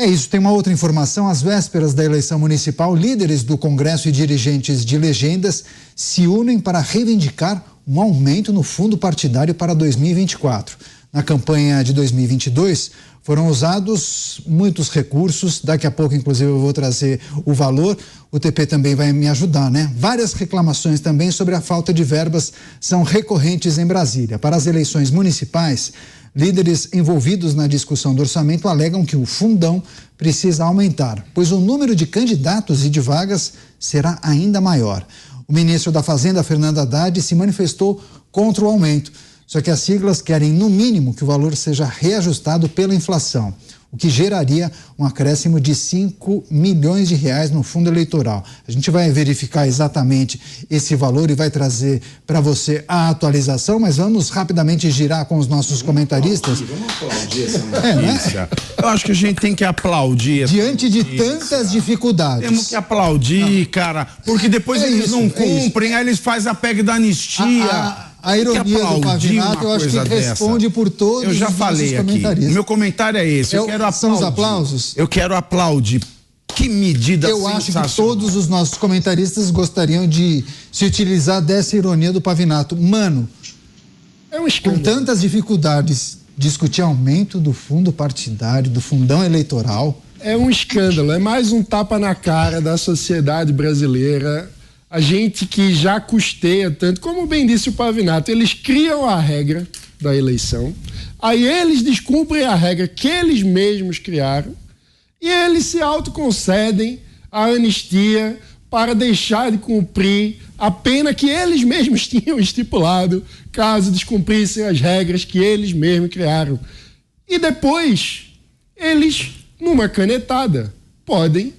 É isso, tem uma outra informação. Às vésperas da eleição municipal, líderes do Congresso e dirigentes de legendas se unem para reivindicar um aumento no fundo partidário para 2024. Na campanha de 2022, foram usados muitos recursos. Daqui a pouco, inclusive, eu vou trazer o valor. O TP também vai me ajudar, né? Várias reclamações também sobre a falta de verbas são recorrentes em Brasília. Para as eleições municipais, líderes envolvidos na discussão do orçamento alegam que o fundão precisa aumentar, pois o número de candidatos e de vagas será ainda maior. O ministro da Fazenda, Fernando Haddad, se manifestou contra o aumento. Só que as siglas querem, no mínimo, que o valor seja reajustado pela inflação, o que geraria um acréscimo de 5 milhões de reais no fundo eleitoral. A gente vai verificar exatamente esse valor e vai trazer para você a atualização, mas vamos rapidamente girar com os nossos comentaristas. Vamos aplaudir essa notícia. Né? Eu acho que a gente tem que aplaudir. Diante de tantas dificuldades. Temos que aplaudir, cara, porque depois eles não cumprem, aí eles fazem a PEC da anistia. A ironia do Pavinato, eu acho que responde por todos os nossos comentaristas. Eu já falei aqui, meu comentário é esse, eu quero aplaudir. São os aplausos? Eu quero aplaudir. Que medida sensacional. Eu acho que todos os nossos comentaristas gostariam de se utilizar dessa ironia do Pavinato. Mano, com tantas dificuldades, discutir aumento do fundo partidário, do fundão eleitoral. É um escândalo, é mais um tapa na cara da sociedade brasileira. A gente que já custeia tanto, como bem disse o Pavinato, eles criam a regra da eleição, aí eles descumprem a regra que eles mesmos criaram e eles se autoconcedem a anistia para deixar de cumprir a pena que eles mesmos tinham estipulado caso descumprissem as regras que eles mesmos criaram. E depois, eles, numa canetada, podem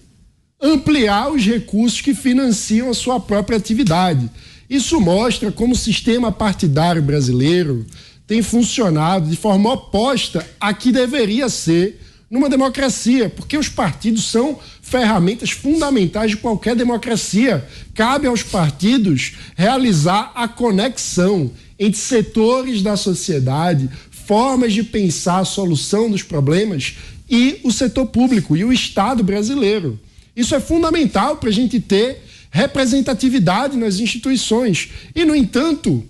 ampliar os recursos que financiam a sua própria atividade. Isso mostra como o sistema partidário brasileiro tem funcionado de forma oposta a que deveria ser numa democracia, porque os partidos são ferramentas fundamentais de qualquer democracia. Cabe aos partidos realizar a conexão entre setores da sociedade, formas de pensar a solução dos problemas e o setor público e o Estado brasileiro. Isso é fundamental para a gente ter representatividade nas instituições. E, no entanto,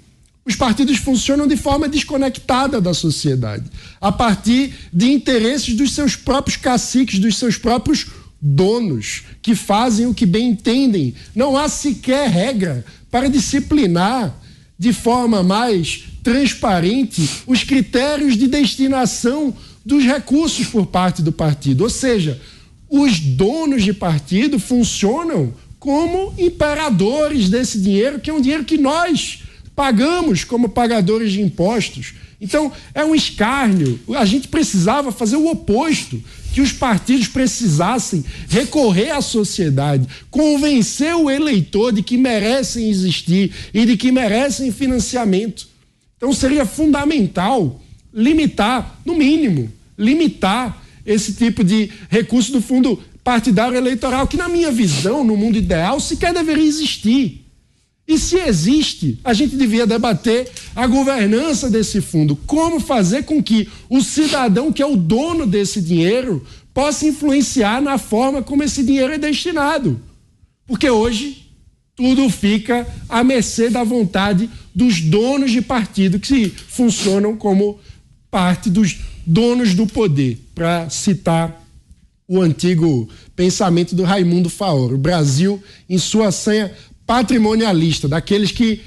os partidos funcionam de forma desconectada da sociedade, a partir de interesses dos seus próprios caciques, dos seus próprios donos, que fazem o que bem entendem. Não há sequer regra para disciplinar de forma mais transparente os critérios de destinação dos recursos por parte do partido. Ou seja, os donos de partido funcionam como imperadores desse dinheiro, que é um dinheiro que nós pagamos como pagadores de impostos. Então, é um escárnio. A gente precisava fazer o oposto, que os partidos precisassem recorrer à sociedade, convencer o eleitor de que merecem existir e de que merecem financiamento. Então, seria fundamental limitar, no mínimo, esse tipo de recurso do fundo partidário eleitoral, que na minha visão, no mundo ideal, sequer deveria existir. E se existe, a gente devia debater a governança desse fundo, como fazer com que o cidadão, que é o dono desse dinheiro, possa influenciar na forma como esse dinheiro é destinado. Porque hoje tudo fica à mercê da vontade dos donos de partido, que funcionam como parte dos donos do poder, para citar o antigo pensamento do Raimundo Faoro. O Brasil, em sua sanha patrimonialista, daqueles que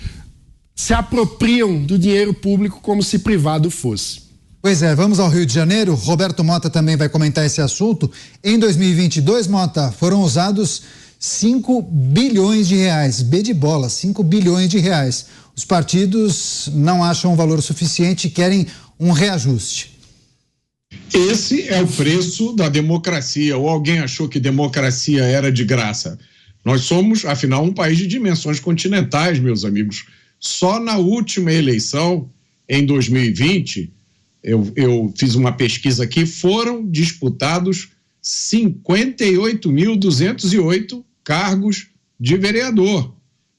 se apropriam do dinheiro público como se privado fosse. Pois é, vamos ao Rio de Janeiro. Roberto Mota também vai comentar esse assunto. Em 2022, Mota, foram usados 5 bilhões de reais. B de bola, 5 bilhões de reais. Os partidos não acham um valor suficiente e querem um reajuste. Esse é o preço da democracia. Ou alguém achou que democracia era de graça? Nós somos, afinal, um país de dimensões continentais, meus amigos. Só na última eleição, em 2020, eu fiz uma pesquisa aqui, foram disputados 58.208 cargos de vereador.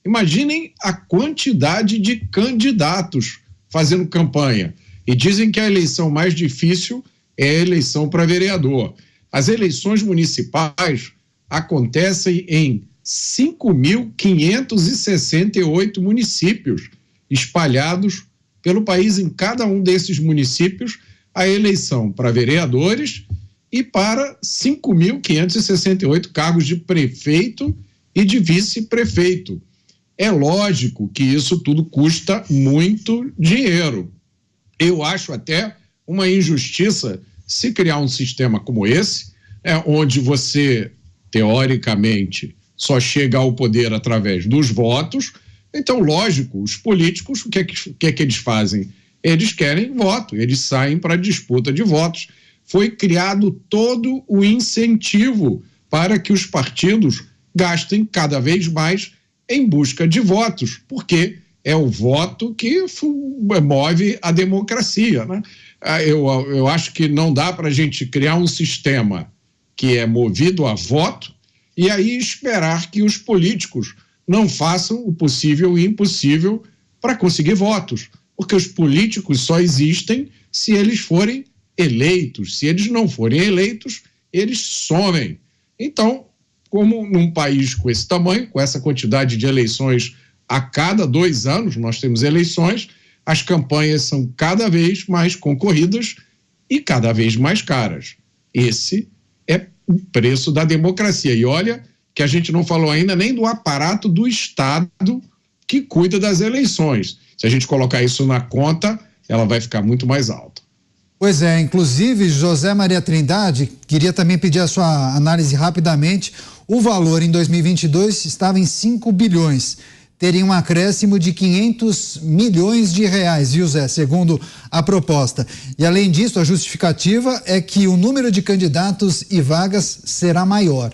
Imaginem a quantidade de candidatos fazendo campanha. E dizem que a eleição mais difícil é a eleição para vereador. As eleições municipais acontecem em 5.568 municípios espalhados pelo país. Em cada um desses municípios, a eleição para vereadores e para 5.568 cargos de prefeito e de vice-prefeito. É lógico que isso tudo custa muito dinheiro. Eu acho até uma injustiça se criar um sistema como esse, onde você, teoricamente, só chega ao poder através dos votos. Então, lógico, os políticos, o que é que eles fazem? Eles querem voto, eles saem para a disputa de votos. Foi criado todo o incentivo para que os partidos gastem cada vez mais em busca de votos, porque é o voto que move a democracia, né? Eu acho que não dá para a gente criar um sistema que é movido a voto e aí esperar que os políticos não façam o possível e impossível para conseguir votos, porque os políticos só existem se eles forem eleitos. Se eles não forem eleitos, eles somem. Então, como num país com esse tamanho, com essa quantidade de eleições a cada 2 anos, nós temos eleições, as campanhas são cada vez mais concorridas e cada vez mais caras. Esse é o preço da democracia. E olha que a gente não falou ainda nem do aparato do Estado que cuida das eleições. Se a gente colocar isso na conta, ela vai ficar muito mais alta. Pois é, inclusive, José Maria Trindade, queria também pedir a sua análise rapidamente. O valor em 2022 estava em 5 bilhões. Teria um acréscimo de 500 milhões de reais, viu, Zé? Segundo a proposta. E, além disso, a justificativa é que o número de candidatos e vagas será maior.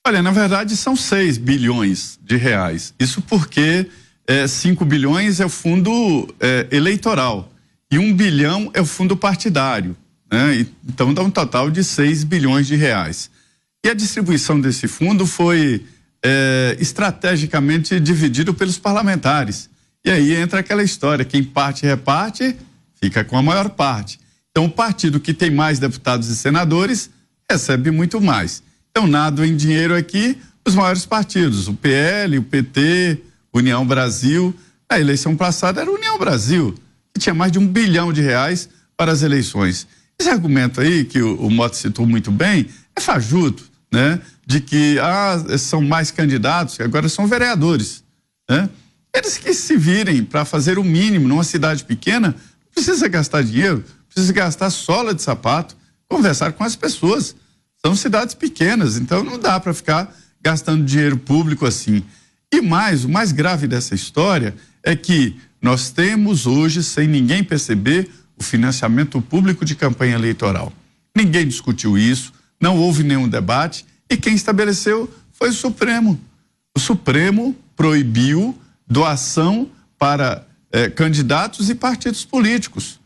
Olha, na verdade, são 6 bilhões de reais. Isso porque 5 bilhões é o fundo eleitoral e 1 bilhão é o fundo partidário, né? Então dá um total de 6 bilhões de reais. E a distribuição desse fundo foi estrategicamente dividido pelos parlamentares. E aí entra aquela história, quem parte reparte, fica com a maior parte. Então o partido que tem mais deputados e senadores recebe muito mais. Então nada em dinheiro aqui, os maiores partidos, o PL, o PT, União Brasil. Na eleição passada era a União Brasil, que tinha mais de 1 bilhão de reais para as eleições. Esse argumento aí, que o Mota citou muito bem, é fajuto, né? De que são mais candidatos, que agora são vereadores, né? Eles que se virem para fazer o mínimo numa cidade pequena, não precisa gastar dinheiro, precisa gastar sola de sapato, conversar com as pessoas. São cidades pequenas, então não dá para ficar gastando dinheiro público assim. E mais, o mais grave dessa história é que nós temos hoje, sem ninguém perceber, o financiamento público de campanha eleitoral. Ninguém discutiu isso, não houve nenhum debate e quem estabeleceu foi o Supremo. O Supremo proibiu doação para candidatos e partidos políticos.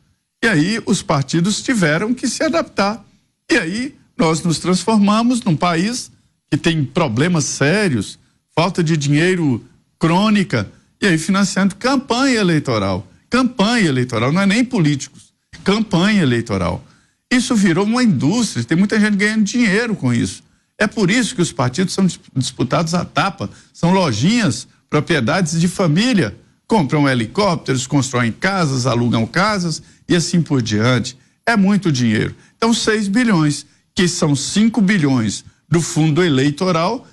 E aí os partidos tiveram que se adaptar. E aí nós nos transformamos num país que tem problemas sérios, falta de dinheiro crônica, e aí financiando campanha eleitoral. Campanha eleitoral, não é nem políticos, campanha eleitoral. Isso virou uma indústria, tem muita gente ganhando dinheiro com isso. É por isso que os partidos são disputados à tapa, são lojinhas, propriedades de família, compram helicópteros, constroem casas, alugam casas e assim por diante. É muito dinheiro. Então 6 bilhões, que são 5 bilhões do fundo eleitoral,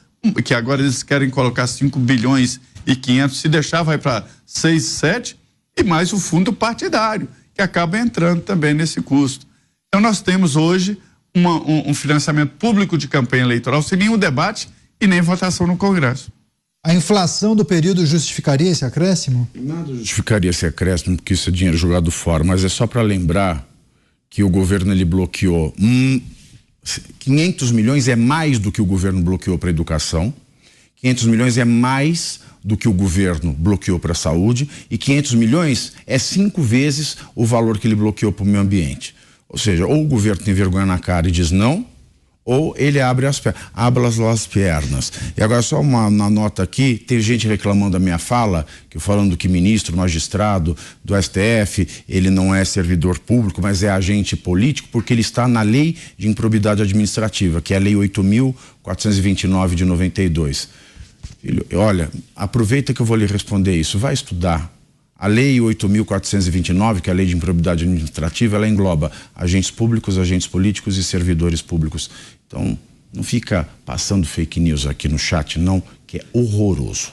que agora eles querem colocar 5 bilhões e 500, se deixar vai para 6, 7, e mais o fundo partidário, que acaba entrando também nesse custo. Então nós temos hoje um financiamento público de campanha eleitoral sem nenhum debate e nem votação no Congresso. A inflação do período justificaria esse acréscimo? Nada justificaria esse acréscimo, porque isso é dinheiro jogado fora, mas é só para lembrar que o governo ele bloqueou 500 milhões é mais do que o governo bloqueou para a educação, 500 milhões é mais do que o governo bloqueou para a saúde e 500 milhões é 5 vezes o valor que ele bloqueou para o meio ambiente. Ou seja, ou o governo tem vergonha na cara e diz não, ou ele abre as pernas. E agora só uma nota aqui, tem gente reclamando da minha fala, que eu falando que ministro, magistrado do STF, ele não é servidor público, mas é agente político, porque ele está na Lei de Improbidade Administrativa, que é a Lei 8.429 de 92. Filho, olha, aproveita que eu vou lhe responder isso, vai estudar. A Lei 8.429, que é a Lei de Improbidade Administrativa, ela engloba agentes públicos, agentes políticos e servidores públicos. Então, não fica passando fake news aqui no chat, não, que é horroroso.